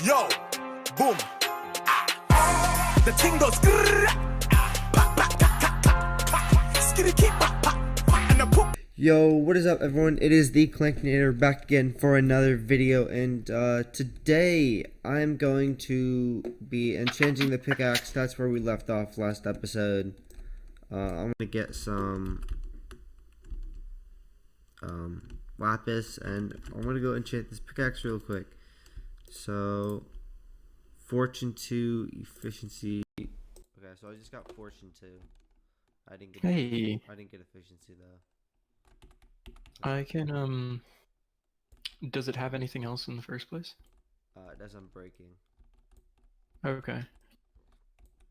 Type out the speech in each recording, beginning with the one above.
Yo, boom. The ting goes. Yo, what is up everyone? It is the Clankinator back again for another video, and today I'm going to be enchanting the pickaxe. That's where we left off last episode. I'm gonna get some lapis, and I'm gonna go enchant this pickaxe real quick. So, Fortune 2, Efficiency. Okay, so I just got Fortune 2. I didn't get Efficiency though. I can, does it have anything else in the first place? It does Unbreaking. Okay.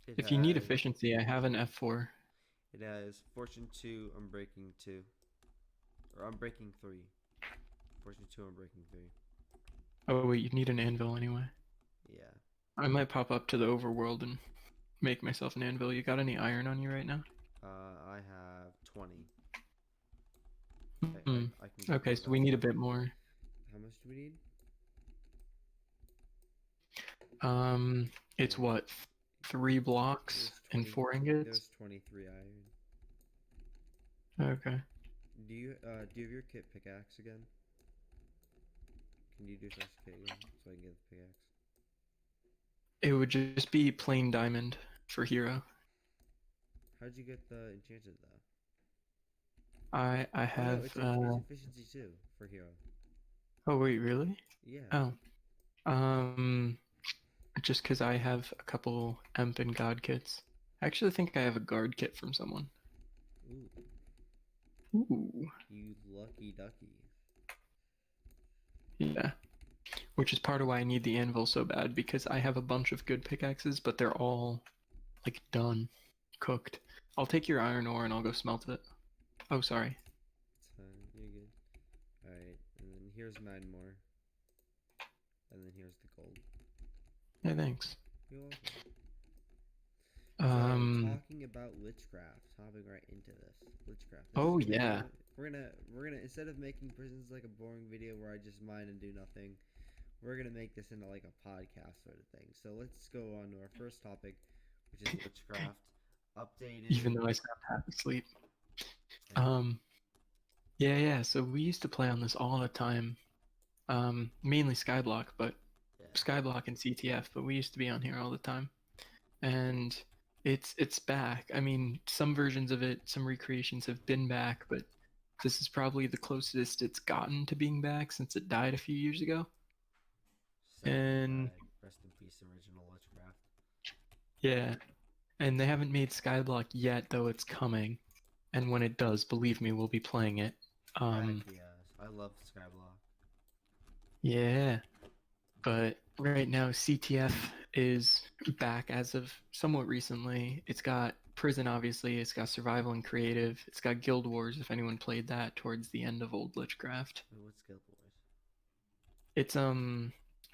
If you need efficiency, I have an F4. It has Fortune 2, Unbreaking 2. Or Unbreaking 3. Fortune 2, Unbreaking 3. Oh wait, you need an anvil anyway. Yeah. I might pop up to the overworld and make myself an anvil. You got any iron on you right now? I have 20. I can okay, so we need a bit more. How much do we need? It's what? 3 blocks and 4 ingots? There's 23 iron. Okay. Do you have your kit pickaxe again? Can you do such kit again so I can get the pickaxe? It would just be plain diamond for hero. How'd you get the enchanted though? I have it's efficiency 2 for hero. Oh wait, really? Yeah. Oh. Just because I have a couple Emp and God kits. I actually think I have a guard kit from someone. Ooh. You lucky ducky. Yeah. Which is part of why I need the anvil so bad, because I have a bunch of good pickaxes, but they're all, like, done. Cooked. I'll take your iron ore and I'll go smelt it. Oh, sorry. It's fine. You're good. Alright, and then here's 9 more. And then here's the gold. Yeah, thanks. You're welcome. Talking about Lichcraft, hopping right into this. Lichcraft. Oh yeah. We're gonna instead of making prisons like a boring video where I just mine and do nothing, we're gonna make this into like a podcast sort of thing. So let's go on to our first topic, which is Lichcraft. Updated. Even though I sound half asleep. Yeah, so we used to play on this all the time. Mainly Skyblock, but Skyblock and CTF, but we used to be on here all the time. And it's back. I mean, some versions of it, some recreations have been back, but this is probably the closest it's gotten to being back since it died a few years ago. And rest in peace, original Lichcraft. Yeah. And they haven't made Skyblock yet, though it's coming. And when it does, believe me, we'll be playing it. Yes, I love Skyblock. Yeah. But right now, CTF is back as of somewhat recently. It's got Prison, obviously. It's got Survival and Creative. It's got Guild Wars, if anyone played that towards the end of old Lichcraft. What's Guild Wars? It's,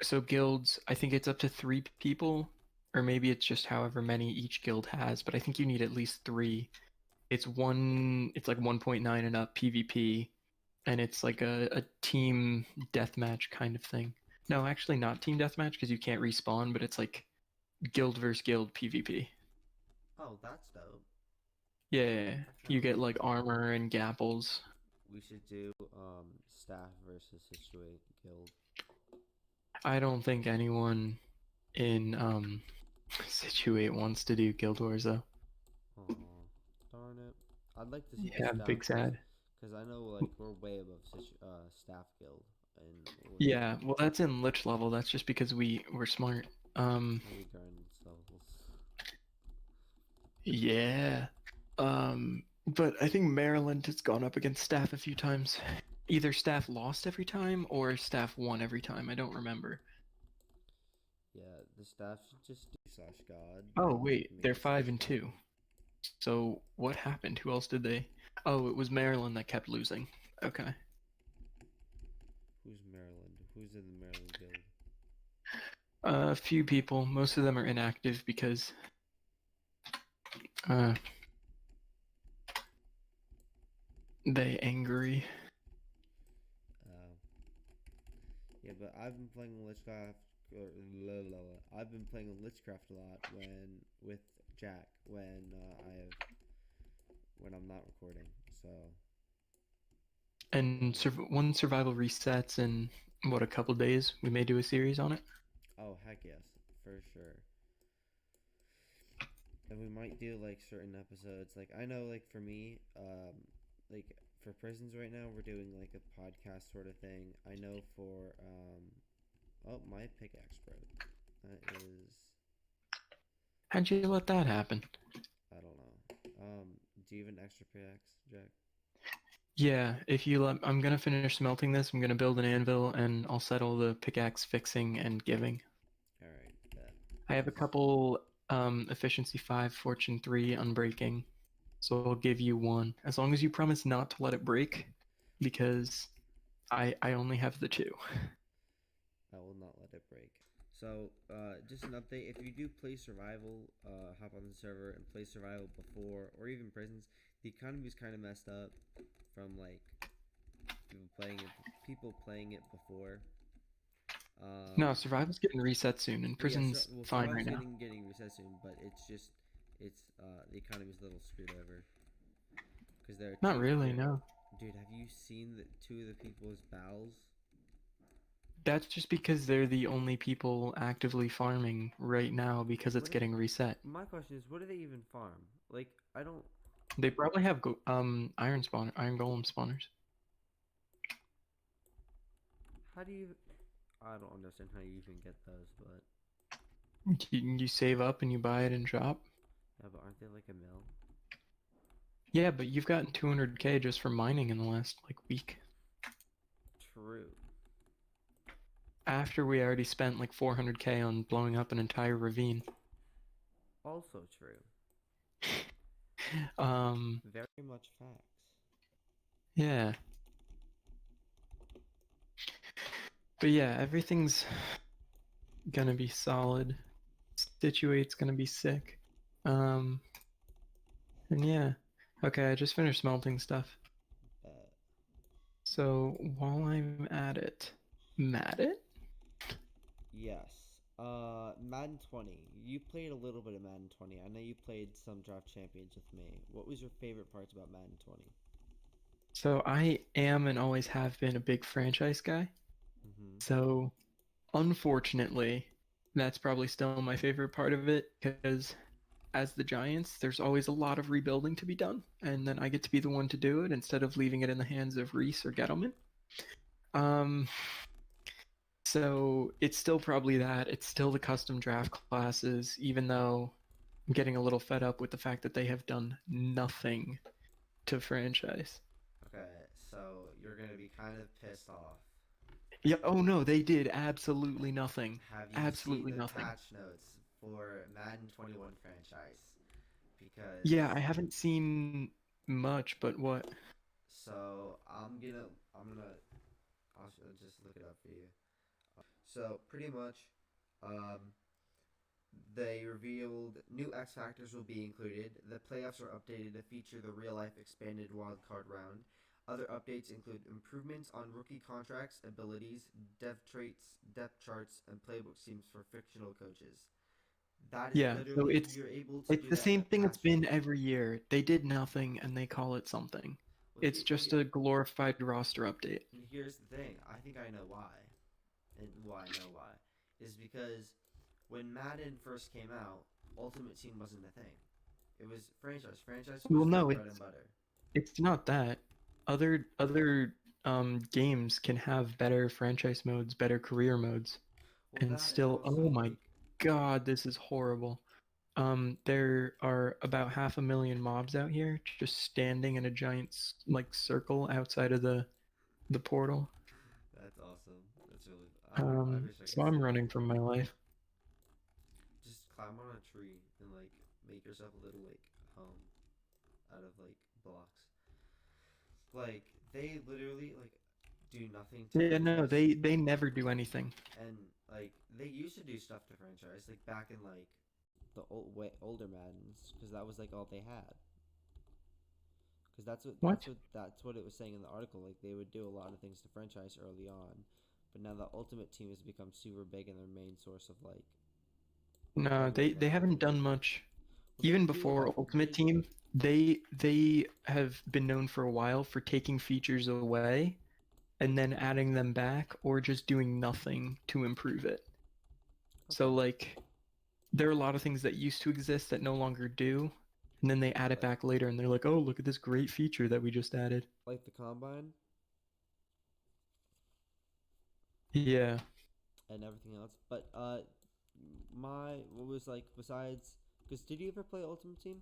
so guilds, I think it's up to 3 people, or maybe it's just however many each guild has, but I think you need at least 3. It's like 1.9 and up PvP, and it's like a team deathmatch kind of thing. No, actually not team deathmatch because you can't respawn, but it's like guild versus guild PvP. Oh, that's dope. Yeah, you get like armor and gapples. We should do staff versus Situate guild. I don't think anyone in Situate wants to do Guild Wars though. Oh, darn it! I'd like to see. Yeah, big sad. Because I know like we're way above staff guild. Yeah, well that's in Lich level. That's just because we're smart. Yeah. But I think Maryland has gone up against staff a few times. Either staff lost every time or staff won every time. I don't remember. Yeah, the staff should just do /God. Oh wait, they're 5-2. So what happened? Who else did they? Oh, it was Maryland that kept losing. Okay. Who's Maryland? Who's in the Maryland guild? A few people. Most of them are inactive because they angry. Yeah, but I've been playing Lichcraft I've been playing Lichcraft a lot with Jack when I'm not recording. So And when survival resets in what, a couple days, we may do a series on it. oh heck yes, for sure. And we might do like certain episodes. Like I know, like for me, like for prisons right now, we're doing like a podcast sort of thing. I know for oh, my pickaxe broke. That is, How'd you let that happen? I don't know. Do you have an extra pickaxe, Jack? Yeah, if you let, I'm gonna finish smelting this. I'm gonna build an anvil, and I'll settle the pickaxe fixing and giving. All right. That. I have a couple efficiency 5, fortune 3, unbreaking, so I'll give you one as long as you promise not to let it break, because I only have the 2. I will not let it break. So, just an update. If you do play survival, hop on the server and play survival before, or even prisons, the economy is kind of messed up from like people playing it before. No, survival's getting reset soon, and But yeah, prison's well, fine survival's right now. getting reset soon, but it's the economy's a little screwed over because there are Not really, no. Dude, have you seen the two of the people's bowels? That's just because they're the only people actively farming right now because it's What getting reset. My question is, what do they even farm? Like, I don't. They probably have iron golem spawners. How do you? I don't understand how you even get those, but You save up and you buy it in shop. yeah, but aren't they like a mill? Yeah, but you've gotten 200k just from mining in the last like week. True. After we already spent like 400k on blowing up an entire ravine. Also true. Um, Very much facts. yeah. But yeah, everything's gonna be solid. Situate's gonna be sick. Um, and yeah. Okay, I just finished smelting stuff. Uh, So while I'm at it, Maddit? yes. Madden 20. You played a little bit of Madden 20. I know you played some draft champions with me. What was your favorite parts about Madden 20? So I am and always have been a big franchise guy. Mm-hmm. So unfortunately, that's probably still my favorite part of it because as the Giants, there's always a lot of rebuilding to be done, and then I get to be the one to do it instead of leaving it in the hands of Reese or Gettleman. Um, so it's still probably that. It's still the custom draft classes, even though I'm getting a little fed up with the fact that they have done nothing to franchise. Okay, so you're gonna be kind of pissed off. Yeah, oh no, they did absolutely nothing. Have you seen Absolutely the nothing. patch notes for Madden 21 franchise? Yeah, I Because haven't seen much, but what? so I'll just look it up for you. So pretty much, um, they revealed new X Factors will be included. The playoffs are updated to feature the real life expanded wildcard round. Other updates include improvements on rookie contracts, abilities, dev traits, depth charts, and playbook schemes for fictional coaches. That is Yeah, so literally, you're able to it's do the that in same a thing it's patch been note. every year. They did nothing and they call it something. Well, It's just a glorified roster update. and here's the thing. I think I know why, and why I know why is because when Madden first came out, Ultimate Team wasn't a thing. It was franchise. Franchise Well, was the no, bread and butter. it's not that. Other games can have better franchise modes, better career modes, Well, and that and still, also oh my like, God, this is horrible. There are about 500,000 mobs out here just standing in a giant like circle outside of the portal. that's awesome. That's really. I wish I So could see I'm that. running from my life. Just climb on a tree and like make yourself a little like home out of like blocks. Like they literally like do nothing to Yeah, no, franchise, they never do anything. and like they used to do stuff to franchise like back in like the older Maddens because that was like all they had. Because What? that's what it was saying in the article. Like they would do a lot of things to franchise early on, but now the Ultimate Team has become super big and their main source of like No, revenue they growth. haven't done much. Well, they Even do before have. Ultimate Team, they have been known for a while for taking features away and then adding them back or just doing nothing to improve it. So Okay. like there are a lot of things that used to exist that no longer do, and then they add it back later and they're like, "Oh, look at this great feature that we just added." Like the Combine Yeah. and everything else. But what was like besides? Because did you ever play Ultimate Team?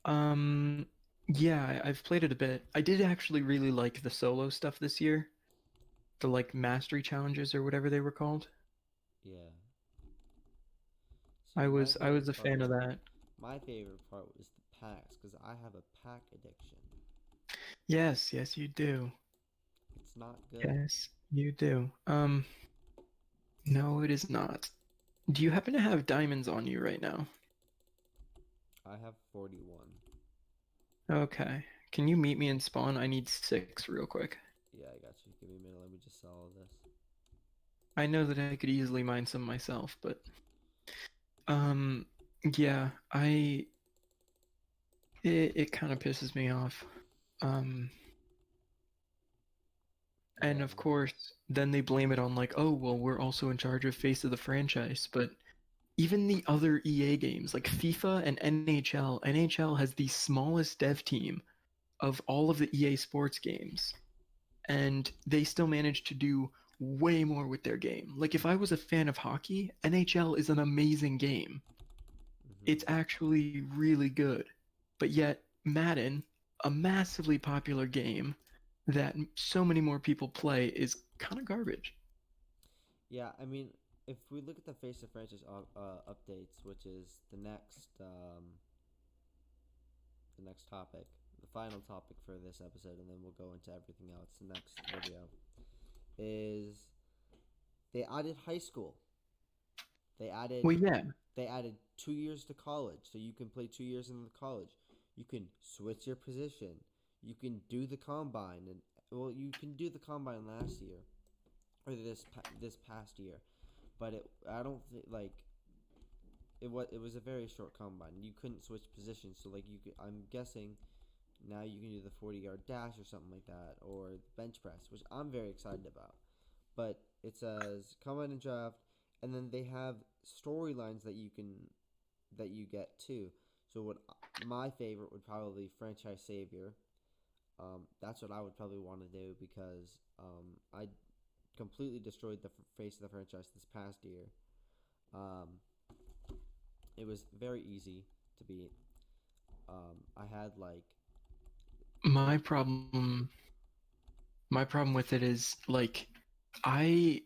Um yeah, I've played it a bit. I did actually really like the solo stuff this year. The like mastery challenges or whatever they were called. Yeah. See, I my was I was favorite a part fan of was that. my favorite part was the packs because I have a pack addiction. Yes, yes you do. It's not good. Yes, you do. No, it is not. Do you happen to have diamonds on you right now? I have 41. Okay. Can you meet me in spawn? I need 6 real quick. Yeah, I got you. Give me a minute. Let me just sell all this. I know that I could easily mine some myself, but um yeah, it kind of pisses me off. Um and Yeah. of course, then they blame it on like, "Oh, well, we're also in charge of face of the franchise." But even the other EA games like FIFA and NHL has the smallest dev team of all of the EA Sports games, and they still manage to do way more with their game. Like if I was a fan of hockey, NHL is an amazing game. It's Mm-hmm. actually really good. But yet Madden, a massively popular game that so many more people play, is kind of garbage. Yeah, I mean, if we look at the Face of Franchise updates, which is the next topic, the final topic for this episode, and then we'll go into everything else. The next video is they added high school. They Well, added yeah, they added 2 years to college, so you can play 2 years in the college. You can switch your position. You can do the combine, and well, you can do the combine last year or this past year, but I don't think like it was a very short combine. You couldn't switch positions, so like I'm guessing now you can do the 40-yard dash or something like that, or bench press, which I'm very excited about. But it says combine and draft, and then they have storylines that you get too. So what my favorite would probably franchise savior. That's what I would probably want to do because I completely destroyed the face of the franchise this past year. Um, it was very easy to beat. I had like my problem my problem with it is like I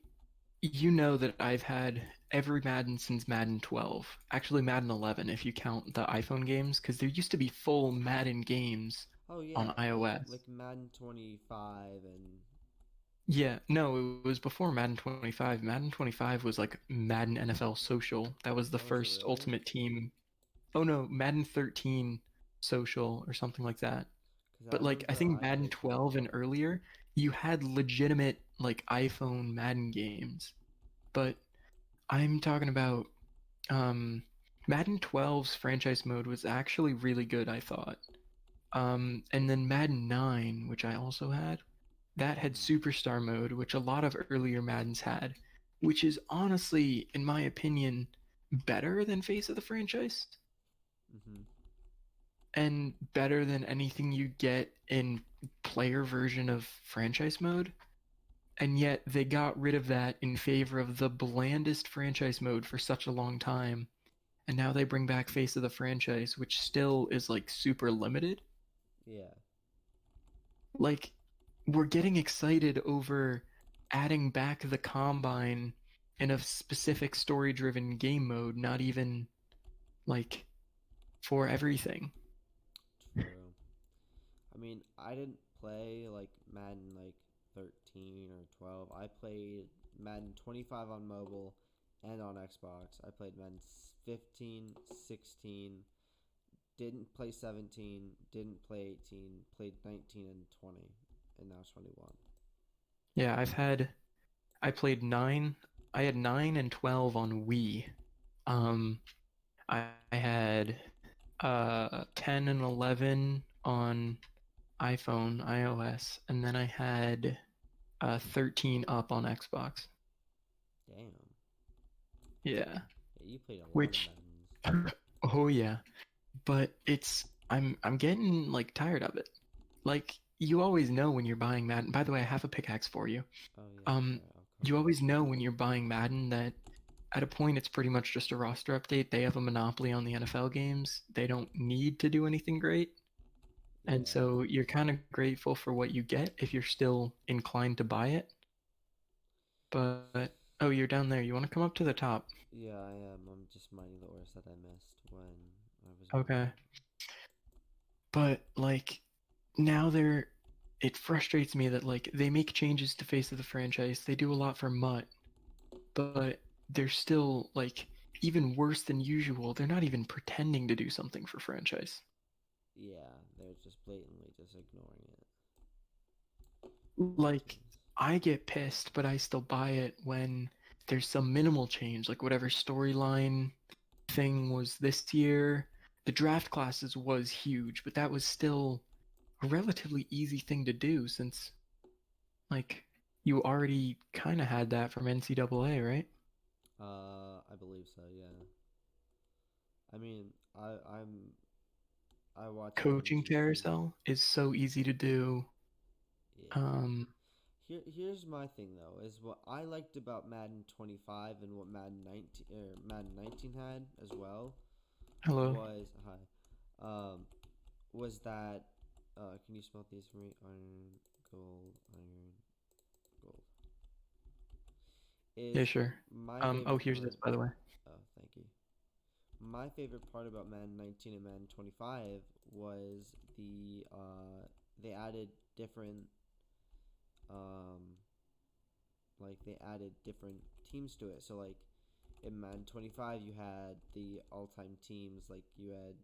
you know that I've had every Madden since Madden 12. Actually, Madden 11 if you count the iPhone games, because there used to be full Madden games oh on yeah, iOS. like Madden 25 and Yeah, no, it was before Madden 25. Madden 25 was like Madden NFL Social. That was the oh, is it first really? Ultimate Team. Oh no, Madden 13 Social or something like that. Because I But like I remember think I Madden played 12 and 25. earlier, you had legitimate like iPhone Madden games. But I'm talking about um Madden 12's franchise mode was actually really good, I thought. And then Madden 9, which I also had, that had Mm-hmm. Superstar mode, which a lot of earlier Maddens had, which is honestly, in my opinion, better than Face of the Franchise Mm-hmm. and better than anything you get in player version of franchise mode. And yet they got rid of that in favor of the blandest franchise mode for such a long time. And now they bring back Face of the Franchise, which still is like super limited. Yeah. Like, we're getting excited over adding back the Combine in a specific story driven game mode, not even like for everything. True. I mean, I didn't play like Madden like 13 or 12. I played Madden 25 on mobile and on Xbox. I played Madden 15, 16, didn't play 17, didn't play 18, played 19 and 20, and now 21. Yeah, I played 9. I had 9 and 12 on Wii. Um, I had 10 and 11 on iPhone, iOS, and then I had 13 up on Xbox. Damn. Yeah. Yeah, you played a lot of Which Maddens. oh yeah, but I'm getting like tired of it. Like you always know when you're buying Madden. By the way, I have a pickaxe for you. Oh yeah, Um, sure. I'll you come. always know when you're buying Madden that at a point it's pretty much just a roster update. They have a monopoly on the NFL games. They don't need to do anything great. And Yeah. so you're kind of grateful for what you get if you're still inclined to buy it. But oh, you're down there. You want to come up to the top? Yeah, I am. I'm just mining the ores that I missed when I was Okay. mining. But like now it frustrates me that like they make changes to face of the franchise. They do a lot for Mutt, but they're still like even worse than usual. They're not even pretending to do something for franchise. Yeah, they're just blatantly just ignoring it. Which Like is I get pissed, but I still buy it when there's some minimal change, like whatever storyline thing was this year. The draft classes was huge, but that was still a relatively easy thing to do since like you already kind of had that from NCAA, right? I believe so, yeah. I mean, I watch Coaching MGC. carousel is so easy to do. Yeah. Um, Here's my thing though, is what I liked about Madden 25 and what Madden 19 had as well hello. was hi, um, was that can you smelt these for me? Iron, gold. Yeah, Is sure. my Oh, favorite here's this, part. by the way. Oh, thank you. My favorite part about Madden 19 and Madden 25 was they added different um like they added different teams to it. So like in Madden 25 you had the all-time teams, like you had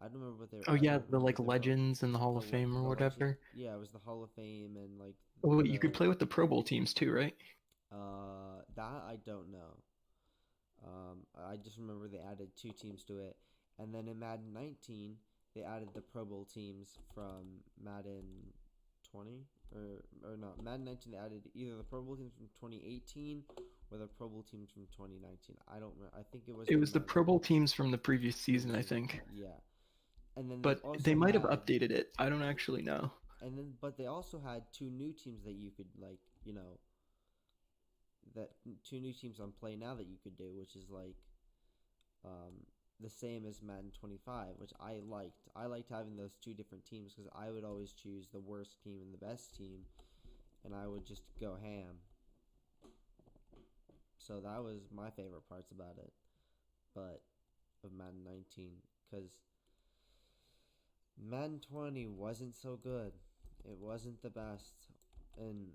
I don't remember what they Oh I yeah, don't the remember like what they're called. legends and the Hall of Fame or The legend, whatever. yeah, it was the Hall of Fame and like Oh, you could the play with the Pro Bowl teams too, right? that I don't know. I just remember they added two teams to it, and then in Madden 19 they added the Pro Bowl teams from Madden 20 or not Madden 19. They added either the Pro Bowl teams from 2018 or the Pro Bowl teams from 2019. I don't remember. I think it was It the was the Pro Madden Bowl teams from the previous season, previous I season. think. Yeah, and then they But they also might have had updated it. I don't actually know. but they also had two new teams that you could that two new teams on Play Now that you could do, which is um, the same as Madden 25, which I liked. I liked having those two different teams because I would always choose the worst team and the best team, and I would just go ham. So that was my favorite parts about it, but of Madden 19, because Madden 20 wasn't so good. It wasn't the best, and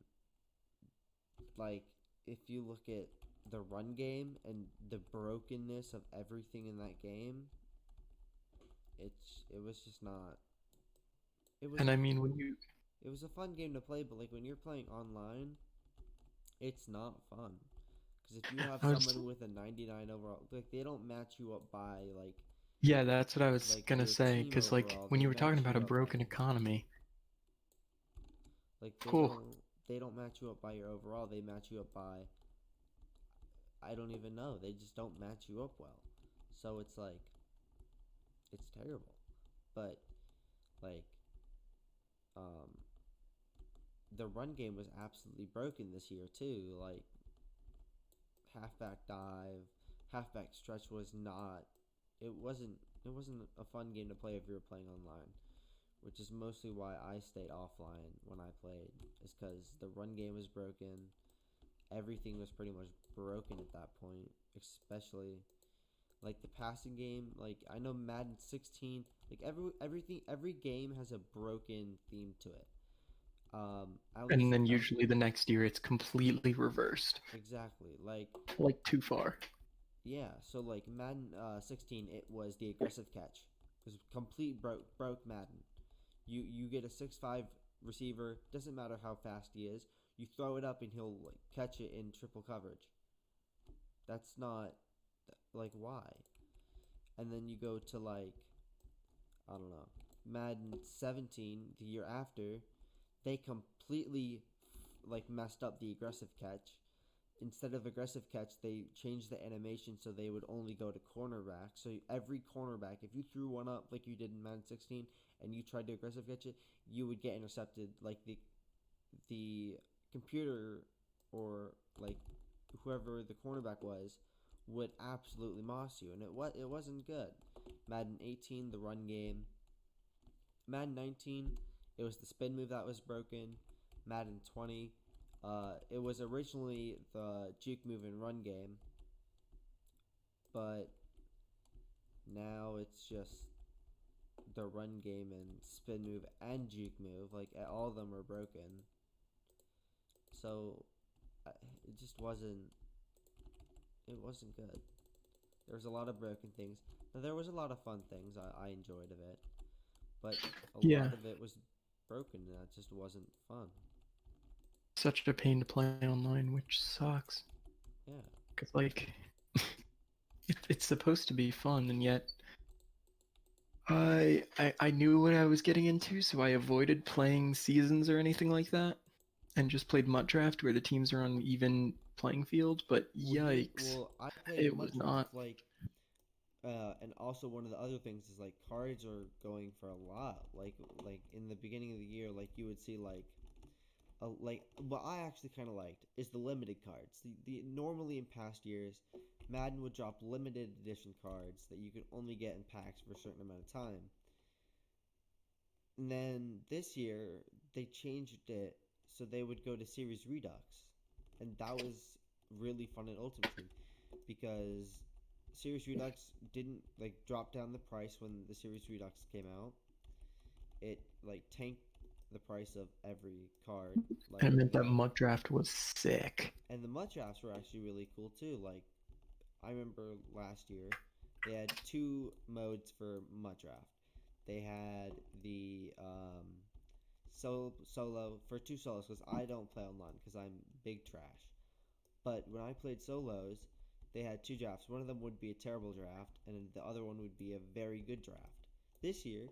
like if you look at the run game and the brokenness of everything in that game, it was just not. It was And a I mean, when you it was a fun game to play, but like when you're playing online, it's not fun. Because if you have I was someone with a 99 overall, like they don't match you up by yeah, that's what I was like gonna your say. team Because like overall. when They you were talking match about a you up broken economy, like cool. they don't match you up by your overall. They match you up by I don't even know. They just don't match you up well. So it's like it's terrible. But like um the run game was absolutely broken this year too. Like halfback dive, halfback stretch was not. It wasn't a fun game to play if you were playing online, which is mostly why I stayed offline when I played. Is because the run game was broken. Everything was pretty much broken at that point, especially like the passing game. Like I know Madden 16, like every game has a broken theme to it. At And least then usually the next year it's completely reversed. exactly. Like Like too far. yeah, so like Madden 16, it was the aggressive catch. It was complete broke Madden. You get a 6'5" receiver, doesn't matter how fast he is, you throw it up and he'll like catch it in triple coverage. That's not like why. And then you go to like I don't know, Madden 17 the year after, they completely like messed up the aggressive catch. Instead of aggressive catch, they changed the animation so they would only go to cornerback. So every cornerback, if you threw one up like you did in Madden 16 and you tried to aggressive catch it, you would get intercepted. Like the computer or like whoever the cornerback was would absolutely moss you, and it wasn't good. Madden 18, the run game. Madden 19, it was the spin move that was broken. Madden 20, it was originally the juke move and run game, but now it's just the run game and spin move and juke move. Like all of them are broken. So it just wasn't. It wasn't good. There was a lot of broken things. Now, there was a lot of fun things I enjoyed of it, but a lot of it was broken, and that just wasn't fun. Such a pain to play online, which sucks. Yeah. Cause like, it's supposed to be fun, and yet I knew what I was getting into, so I avoided playing seasons or anything like that, and just played MUT Draft where the teams are on even playing field. But yikes, I played it much was not. like, and also one of the other things is like cards are going for a lot. Like in the beginning of the year, like you would see like what I actually kind of liked is the limited cards. The normally in past years, Madden would drop limited edition cards that you could only get in packs for a certain amount of time. And then this year they changed it so they would go to Series Redux, and that was really fun in Ultimate Team because Series Redux didn't like drop down the price when the Series Redux came out. It like tanked the price of every card. Like And it meant that MUT Draft was sick. and the MUT drafts were actually really cool too. Like I remember last year they had two modes for MUT draft. They had the solo for two solos because I don't play online because I'm big trash. But when I played solos, they had two drafts. One of them would be a terrible draft, and the other one would be a very good draft. This year,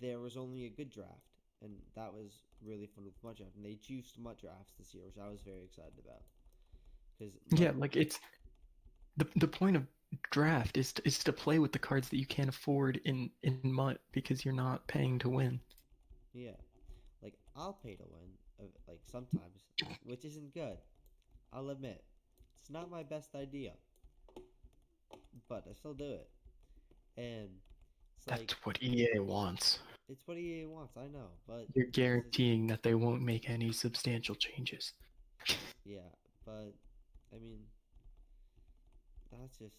there was only a good draft, and that was really fun with MUT draft. And they juiced MUT drafts this year, which I was very excited about. Because Yeah, like it's the point of draft is to play with the cards that you can't afford in MUT because you're not paying to win. yeah, like I'll pay to win, like sometimes, which isn't good. I'll admit, it's not my best idea, but I still do it, and it's That's like what EA wants. it's what EA wants. I know, but You're it's just, guaranteeing that they won't make any substantial changes. yeah, but I mean, that's just.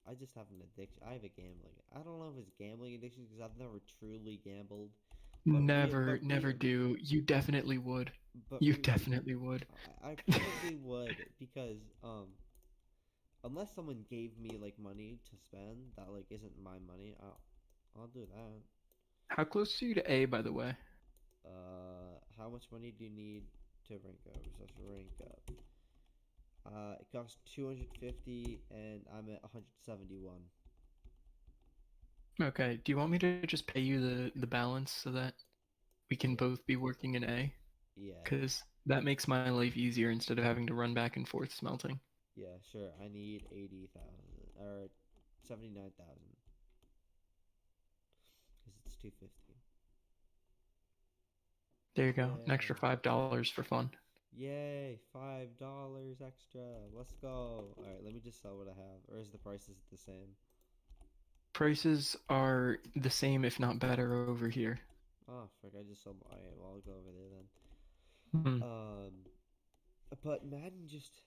I just have an addiction. I have a gambling. I don't know if it's gambling addiction because I've never truly gambled. Never do. You definitely would. But You definitely would. I probably would because unless someone gave me like money to spend that like isn't my money, I'll do that. How close are you to A, by the way? How much money do you need to rank up? So rank up. It costs 250 and I'm at 171. Okay. Do you want me to just pay you the balance so that we can Yeah. both be working in A? Yeah. Because that makes my life easier instead of having to run back and forth smelting. Yeah, sure. I need 80,000 or 79,000 because it's 250. There you go. An extra Yeah. $5 for fun. Yay, $5 extra. Let's go. All right, let me just sell what I have. Or is the prices the same? Prices are the same, if not better, over here. Oh, frick, I just sold. All right, well, I'll go over there then. Hmm. But Madden just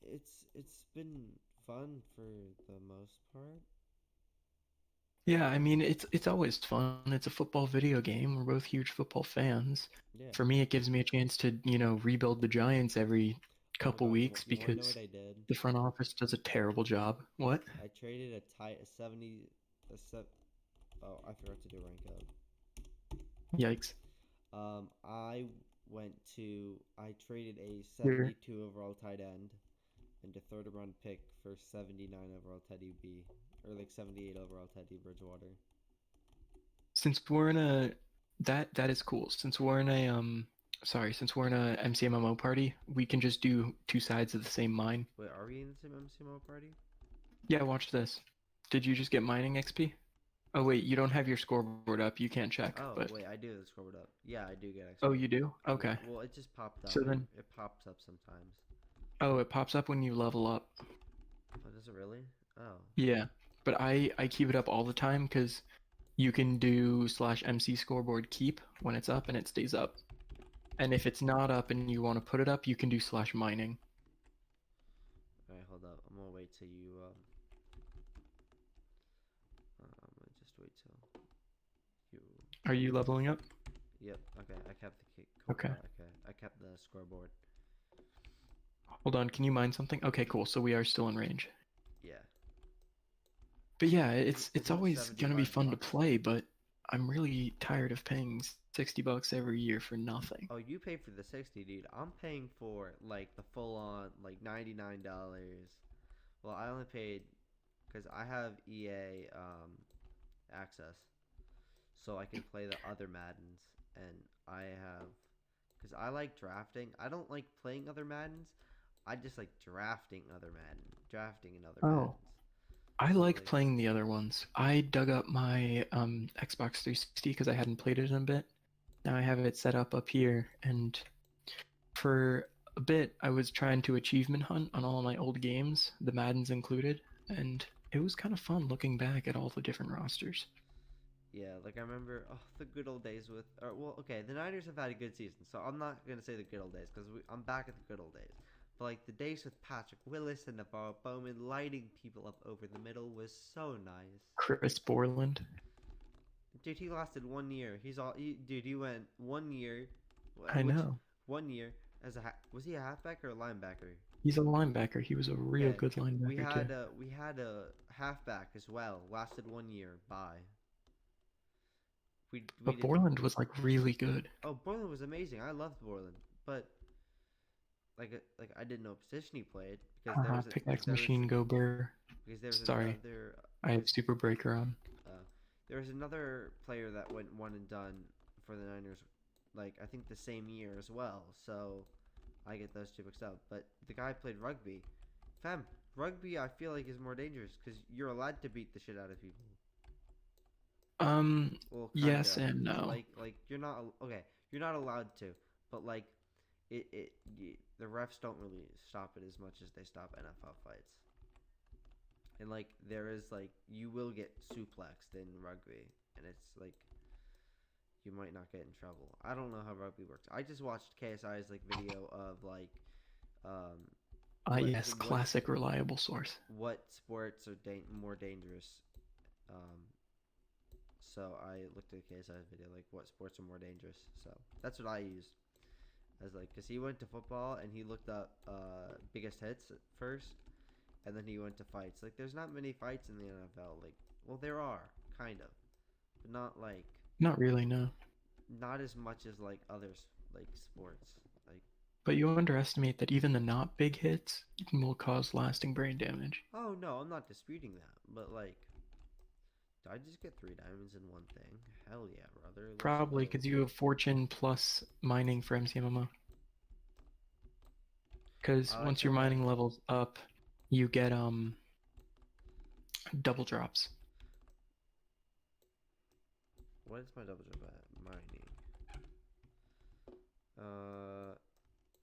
it's been fun for the most part. Yeah, I mean it's always fun. It's a football video game. We're both huge football fans. Yeah. For me, it gives me a chance to, rebuild the Giants every Oh my couple God, weeks you want to know what because I did? the front office does a terrible job. What? I traded a 70 a set. Oh, I forgot to do rank up. Yikes. I traded a Here. 72 overall tight end and a third round pick for 79 overall Teddy B, or like 78 overall Teddy Bridgewater. Since we're in a that is cool. Since we're in a MCMMO party, we can just do two sides of the same mine. Wait, are we in the same MCMO party? Yeah, watch this. Did you just get mining XP? Oh wait, you don't have your scoreboard up. You can't check. Oh, But wait, I do have the scoreboard up. Yeah, I do get oh, XP. you do? Okay. Yeah, well, it just popped up. So then, It pops up sometimes. oh, it pops up when you level up. Oh, does it really? Oh. Yeah, but I keep it up all the time because you can do /MC scoreboard keep when it's up and it stays up. And if it's not up and you want to put it up, you can do /mining. Alright, hold up. I'm gonna wait till you, I'm gonna just wait till you. Are you leveling up? Yep, okay, I kept the kick. Okay. Okay, I kept the scoreboard. Hold on, can you mine something? Okay, cool. So we are still in range. Yeah. But yeah, It's it's about always gonna be 75 fun to bucks. play, but I'm really tired of paying $60 every year for nothing. Oh, you pay for the 60, dude. I'm paying for, like, the full-on, like, $99. Well, I only paid, because I have EA, access. So I can play the other Maddens. And I have, because I like drafting. I don't like playing other Maddens. I just like drafting in other Oh. Maddens. I So, like like, playing the other ones. I dug up my Xbox 360 because I hadn't played it in a bit. Now I have it set up here, and for a bit I was trying to achievement hunt on all my old games, the Maddens included, and it was kind of fun looking back at all the different rosters. yeah, like I remember the good old days with. Well, okay, the Niners have had a good season, so I'm not gonna say the good old days because I'm back at the good old days. But like the days with Patrick Willis and Navarro Bowman lighting people up over the middle was so nice. Chris Borland. Dude, he lasted 1 year. Dude, he went 1 year, I which know. 1 year as was he a halfback or a linebacker? He's a linebacker. He was a real Okay, good linebacker too. we had a halfback as well. Lasted 1 year. Bye. We But did. Borland was like really good. Oh, Borland was amazing. I loved Borland, but like I didn't know what position he played Pickaxe Machine Go Burr. because there was Sorry, another I have Super Breaker on. there was another player that went one and done for the Niners, like I think the same year as well. So I get those two mixed up. But the guy played rugby. Fam, rugby I feel like is more dangerous because you're allowed to beat the shit out of people. Well, Yes kinda. and no. Like you're not okay. You're not allowed to, but like the refs don't really stop it as much as they stop NFL fights. And like there is like you will get suplexed in rugby, and it's like you might not get in trouble. I don't know how rugby works. I just watched KSI's like video of like um Yes, classic reliable source. what sports are more dangerous. Um, so I looked at KSI's video like what sports are more dangerous. So that's what I used as like because he went to football and he looked up biggest hits first, and then he went to fights. Like there's not many fights in the NFL. Like well there are kind of, but not like Not really, no. not as much as like others like sports. Like But you underestimate that even the not big hits will cause lasting brain damage. oh no, I'm not disputing that, but like. Did I just get 3 diamonds in one thing? Hell yeah, brother. Let's Probably go. because you have Fortune plus mining for MCMMO. Because I like once your that. mining level's up, you get double drops. What is my double jump at? Mining.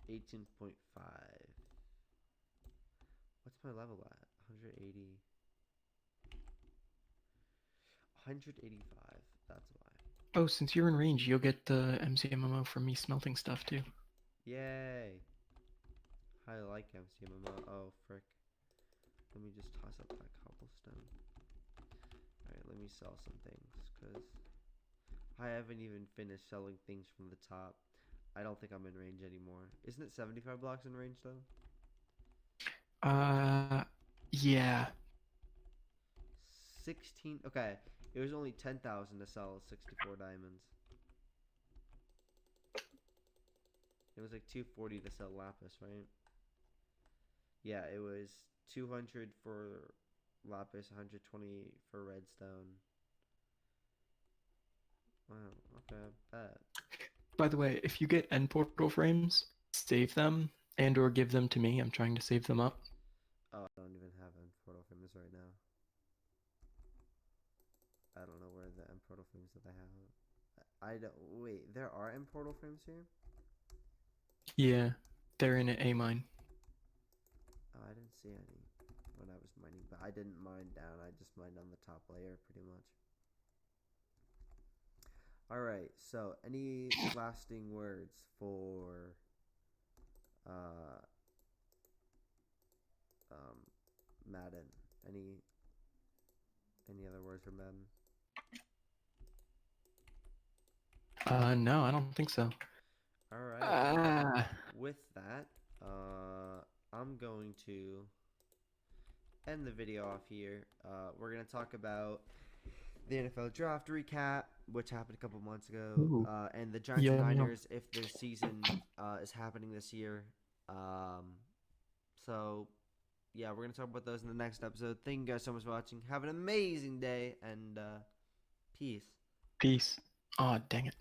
18.5. What's my level at? 180. 185. That's why. Oh, since you're in range, you'll get the MCMMO from me smelting stuff too. Yay. I like MCMMO. Oh, frick. Let me just toss up that cobblestone. Alright, let me sell some things, because I haven't even finished selling things from the top. I don't think I'm in range anymore. Isn't it 75 blocks in range, though? Yeah. 16. Okay, it was only 10,000 to sell 64 diamonds. It was like 240 to sell lapis, right? Yeah, it was 200 for lapis, 120 for redstone. Wow, okay, bet. By the way, if you get end portal frames, save them and or give them to me. I'm trying to save them up. Oh, I don't even have end portal frames right now. I don't know where the end portal frames that I have. I don't. Wait, there are end portal frames here? Yeah, they're in A mine. Oh, I didn't see any when I was mining, but I didn't mine down. I just mined on the top layer pretty much. Alright, so any lasting words for Madden? Any other words for Madden? No, I don't think so. Alright. Ah, With that, I'm going to end the video off here. We're going to talk about the NFL draft recap, which happened a couple months ago, Ooh. and the Giants Yum, and yum. Niners if their season is happening this year. So, yeah, we're going to talk about those in the next episode. Thank you guys so much for watching. Have an amazing day, and peace. Peace. Aw, dang it.